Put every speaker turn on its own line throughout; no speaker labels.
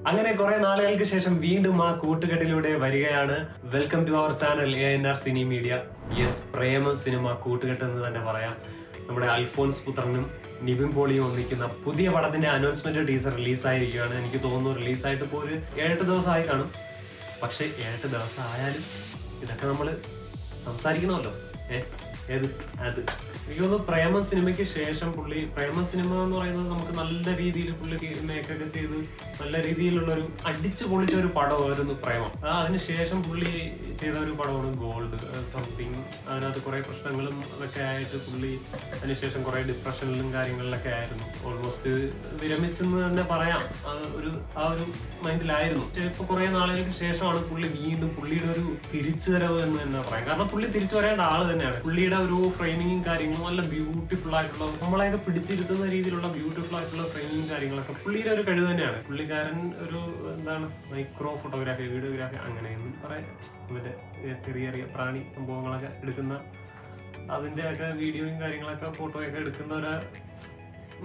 അങ്ങനെ കുറെ നാളുകൾക്ക് ശേഷം വീണ്ടും ആ കൂട്ടുകെട്ടിലൂടെ വരികയാണ്. Welcome to our channel ANR cine media. Yes, Premam cinema കൂട്ടുകെട്ട് എന്ന് തന്നെ പറയാം. നമ്മുടെ അൽഫോൻസ് പുത്രനും നിവിൻ പോളിയും ഒന്നിക്കുന്ന പുതിയ പടത്തിന്റെ അനൗൺസ്മെന്റ് ടീസർ റിലീസായിരിക്കുകയാണ്. എനിക്ക് തോന്നുന്നു റിലീസായിട്ട് ഇപ്പോൾ ഒരു 7 ദിവസമായി കാണും. പക്ഷെ 7 ദിവസം ആയാലും ഇതൊക്കെ നമ്മൾ സംസാരിക്കണമല്ലോ. ഏത് അത് എനിക്ക് തോന്നുന്നു പ്രേമം സിനിമയ്ക്ക് ശേഷം പ്രേമ സിനിമ എന്ന് പറയുന്നത് നമുക്ക് നല്ല രീതിയിൽ പുള്ളി മേക്കൊക്കെ ചെയ്ത് നല്ല രീതിയിലുള്ള ഒരു അടിച്ചു പൊളിച്ച ഒരു പടമായിരുന്നു പ്രേമം. അതിനുശേഷം പുള്ളി ചെയ്ത ഒരു പടമാണ് ഗോൾഡ് സംതിങ്. അതിനകത്ത് കുറെ പ്രശ്നങ്ങളും അതൊക്കെ ആയിട്ട് പുള്ളി അതിനുശേഷം കുറെ ഡിപ്രഷനിലും കാര്യങ്ങളിലൊക്കെ ആയിരുന്നു. ഓൾമോസ്റ്റ് വിരമിച്ചെന്ന് തന്നെ പറയാം. ആ ഒരു മൈൻഡിലായിരുന്നു. പക്ഷെ ഇപ്പൊ കുറെ നാളുകൾക്ക് ശേഷമാണ് പുള്ളി വീണ്ടും പുള്ളിയുടെ ഒരു തിരിച്ചുവരവ് എന്ന് തന്നെ പറയാം. കാരണം പുള്ളി തിരിച്ചു വരേണ്ട ആള് തന്നെയാണ്. പുള്ളിയുടെ ഒരു ഫ്രെയിമിങ്ങും കാര്യങ്ങളും നല്ല ബ്യൂട്ടിഫുൾ ആയിട്ടുള്ള, നമ്മളെയൊക്കെ പിടിച്ചിരുത്തുന്ന രീതിയിലുള്ള ബ്യൂട്ടിഫുൾ ആയിട്ടുള്ള ഫ്രെയിമിങ്ങും കാര്യങ്ങളൊക്കെ പുള്ളിയുടെ ഒരു കഴിവ് തന്നെയാണ്. പുള്ളിക്കാരൻ ഒരു മൈക്രോ ഫോട്ടോഗ്രാഫി, വീഡിയോഗ്രാഫി അങ്ങനെയൊന്നും പറയാം. മറ്റേ ചെറിയ ചെറിയ പ്രാണി സംഭവങ്ങളൊക്കെ എടുക്കുന്ന അതിന്റെ ഒക്കെ വീഡിയോയും കാര്യങ്ങളൊക്കെ ഫോട്ടോയൊക്കെ എടുക്കുന്ന ഒരു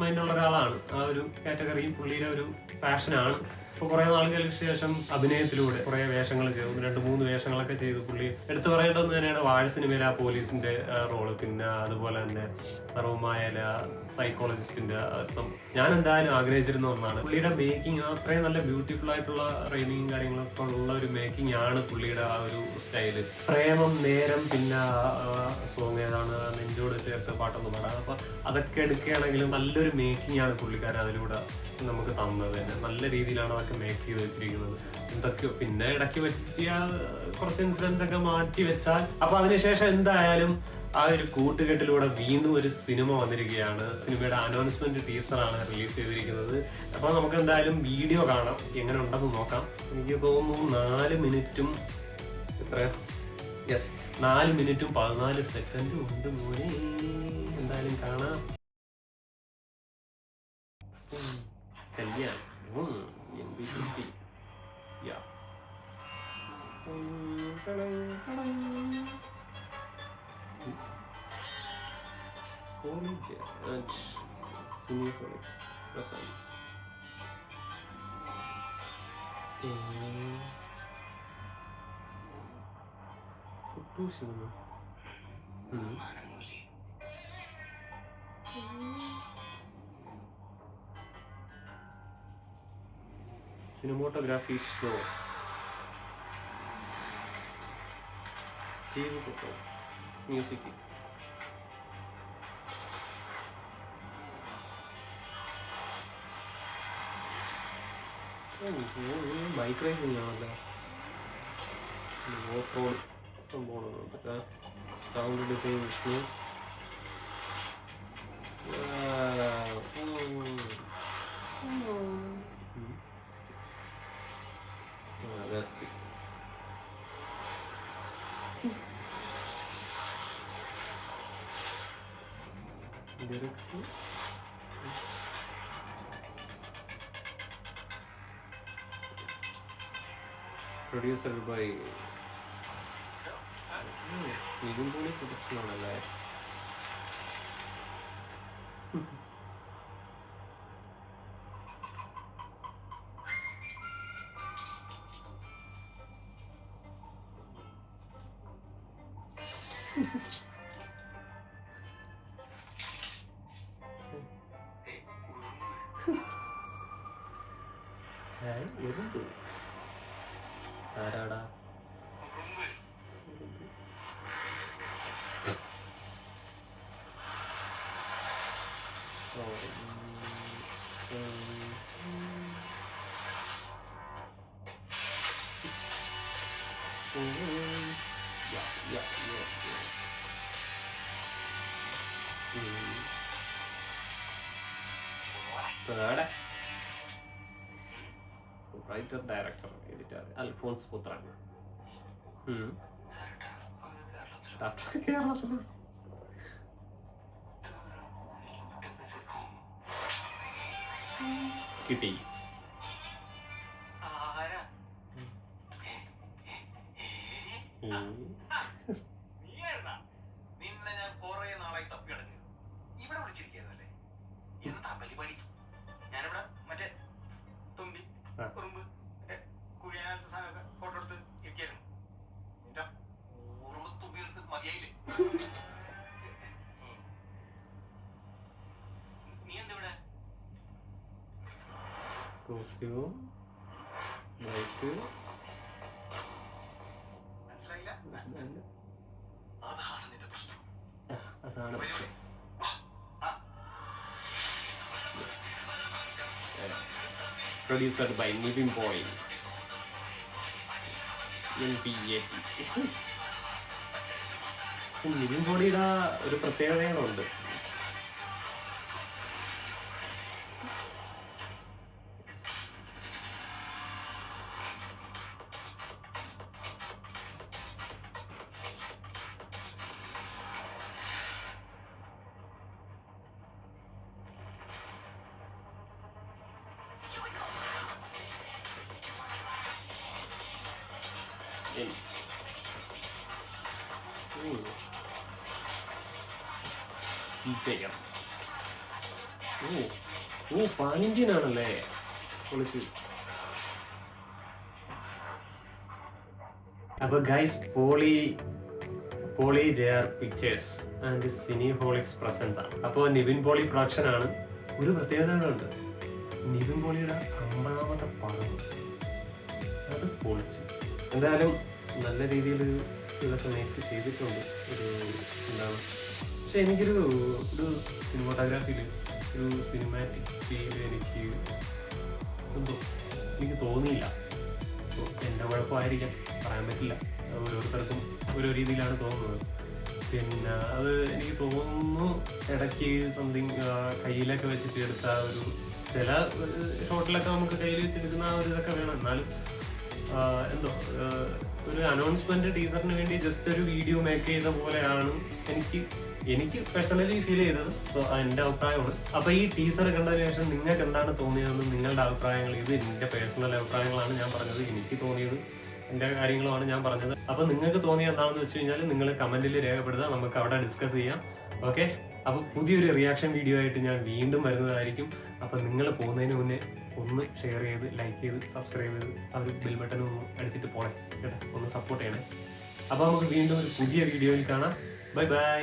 മൈൻഡുള്ള ഒരാളാണ്. ആ ഒരു കാറ്റഗറി പുള്ളിയുടെ ഒരു പാഷനാണ്. ഇപ്പൊ കുറെ നാളുകൾക്ക് ശേഷം അഭിനയത്തിലൂടെ കുറെ വേഷങ്ങൾ ചെയ്തു, 2-3 വേഷങ്ങളൊക്കെ ചെയ്തു. പുള്ളി എടുത്തു പറയേണ്ടത് തന്നെയാണ് വാഴ സിനിമയിലെ ആ പോലീസിന്റെ റോള്, പിന്നെ അതുപോലെ തന്നെ സർവമായല സൈക്കോളജിസ്റ്റിന്റെ. ഞാൻ എന്തായാലും ആഗ്രഹിച്ചിരുന്ന ഒന്നാണ് പുള്ളിയുടെ മേക്കിംഗ്. അത്രയും നല്ല ബ്യൂട്ടിഫുൾ ആയിട്ടുള്ള റൈമിങ്ങും കാര്യങ്ങളൊക്കെ ഉള്ള ഒരു മേക്കിംഗ് ആണ് പുള്ളിയുടെ ആ ഒരു സ്റ്റൈല്. പ്രേമം, നേരം, പിന്നെ സോങ് ഏതാണ്, നെഞ്ചോട് ചേർത്ത് പാട്ടൊന്നും പാടാം. അപ്പൊ അതൊക്കെ എടുക്കുകയാണെങ്കിലും നല്ലൊരു മേക്കിംഗ് ആണ് പുള്ളിക്കാരൻ അതിലൂടെ നമുക്ക് തന്നത് തന്നെ. നല്ല രീതിയിലാണ് അതൊക്കെ മേക്ക് ചെയ്ത് വെച്ചിരിക്കുന്നത്. എന്തൊക്കെയോ പിന്നെ ഇടയ്ക്ക് പറ്റിയ കുറച്ച് ഇൻസിഡൻസ് ഒക്കെ മാറ്റി വെച്ചാൽ അപ്പൊ അതിനുശേഷം എന്തായാലും ആ ഒരു കൂട്ടുകെട്ടിലൂടെ വീണ്ടും ഒരു സിനിമ വന്നിരിക്കുകയാണ്. സിനിമയുടെ അനൗൺസ്മെന്റ് ടീസറാണ് റിലീസ് ചെയ്തിരിക്കുന്നത്. അപ്പൊ നമുക്ക് എന്തായാലും വീഡിയോ കാണാം, എങ്ങനെ ഉണ്ടെന്ന് നോക്കാം. എനിക്ക് തോന്നുന്നു 4 മിനിറ്റും 4 മിനിറ്റും 14 സെക്കൻഡും ഉണ്ട് മോനെ. എന്തായാലും കാണാം. കല്യാണം MB50. Yeah. College and Cinepolis presents. Puttu cinema. Cinematography shows Steve Cooper, music. Bike racing ആണല്ലേ, ഓഫ് റോഡ് സംഭവമാണ് അതൊക്കെ. Sound design Vishnu. Direction. Producer by Niviൻ പോളി പ്രൊഡക്ഷൻ ആണല്ലേ. ആരാടാ? റൈറ്റർ, ഡയറക്ടർ, എഡിറ്റർ അൽഫോൻസ് പുത്രൻ. കേരളത്തിൽ കിട്ടി.
നിന്നെ ഞാൻ കുറെ നാളായി തപ്പി അടഞ്ഞത്. ഇവിടെ വിളിച്ചിരിക്കുന്നല്ലേ, എന്താ പരിപാടി? ഞാനിവിടെ മറ്റേ തുമ്പി കുറുമ്പ്
കോസ്റ്റ്യൂം ബൈക്ക്
മനസ്സിലായില്ല? അതാണ് നിന്റെ പ്രശ്നം.
അതാണ് പ്രശ്നം. Produced by Nivin Boy. NPAT. Nivin പോളിയുടെ ഒരു പ്രത്യേകതകളുണ്ട്. പാനിന്ത്യനാണല്ലേ പൊളിച്ച്. അപ്പൊ guys, Pauly JR pictures and cineholics presents ആണ്. അപ്പോൾ നിവിൻ പോളി പ്രൊഡക്ഷൻ ആണ്. ഒരു പ്രത്യേകതകളുണ്ട്. നിവിൻ പോളിയുടെ 50ാമത്തെ പടം, അത് പൊളിച്ച്. എന്തായാലും നല്ല രീതിയിലൊരു ഇതൊക്കെ മേക്ക് ചെയ്തിട്ടുണ്ട്. ഒരു എന്താണ്, പക്ഷെ എനിക്കൊരു സിനിമാറ്റോഗ്രാഫിയിൽ ഒരു സിനിമാറ്റിക് ഫീൽ എനിക്ക് തോന്നിയില്ല. എൻ്റെ കുഴപ്പമായിരിക്കാം, പറയാൻ പറ്റില്ല. ഓരോരുത്തർക്കും ഓരോ രീതിയിലാണ് തോന്നുന്നത്. പിന്നെ അത് എനിക്ക് തോന്നുന്നു ഇടയ്ക്ക് സംതിങ് കയ്യിലൊക്കെ വെച്ചിട്ട് എടുത്ത ഒരു ചില ഷോട്ടിലൊക്കെ നമുക്ക് കയ്യിൽ വെച്ചെടുക്കുന്ന ആ ഒരു ഇതൊക്കെ വേണം. എന്നാലും എന്തോ ഒരു അനൗൺസ്മെന്റ് ടീസറിന് വേണ്ടി ജസ്റ്റ് ഒരു വീഡിയോ മേക്ക് ചെയ്ത പോലെയാണ് എനിക്ക് പേഴ്സണലി ഫീൽ ചെയ്തത്. സോ എൻ്റെ അഭിപ്രായമാണ്. അപ്പൊ ഈ ടീസർ കണ്ടതിന് ശേഷം നിങ്ങൾക്ക് എന്താണ് തോന്നിയതെന്ന് നിങ്ങളുടെ അഭിപ്രായങ്ങൾ, ഇത് എൻ്റെ പേഴ്സണൽ അഭിപ്രായങ്ങളാണ് ഞാൻ പറഞ്ഞത്. എനിക്ക് തോന്നിയത് എൻ്റെ കാര്യങ്ങളുമാണ് ഞാൻ പറഞ്ഞത്. അപ്പൊ നിങ്ങൾക്ക് തോന്നിയത് എന്താണെന്ന് വെച്ച് കഴിഞ്ഞാൽ നിങ്ങൾ കമന്റിൽ രേഖപ്പെടുത്തുക, നമുക്ക് അവിടെ ഡിസ്കസ് ചെയ്യാം. ഓക്കെ, അപ്പൊ പുതിയൊരു റിയാക്ഷൻ വീഡിയോ ആയിട്ട് ഞാൻ വീണ്ടും വരുന്നതായിരിക്കും. അപ്പൊ നിങ്ങൾ പോകുന്നതിന് മുന്നേ ഒന്ന് ഷെയർ ചെയ്ത്, ലൈക്ക് ചെയ്ത്, സബ്സ്ക്രൈബ് ചെയ്ത് ആ ഒരു ബെൽ ബട്ടൺ ഒന്ന് അടിച്ചിട്ട് പോണേ കേട്ടോ, ഒന്ന് സപ്പോർട്ട് ചെയ്യണേ. അപ്പൊ നമുക്ക് വീണ്ടും ഒരു പുതിയ വീഡിയോയിൽ കാണാം. Bye bye.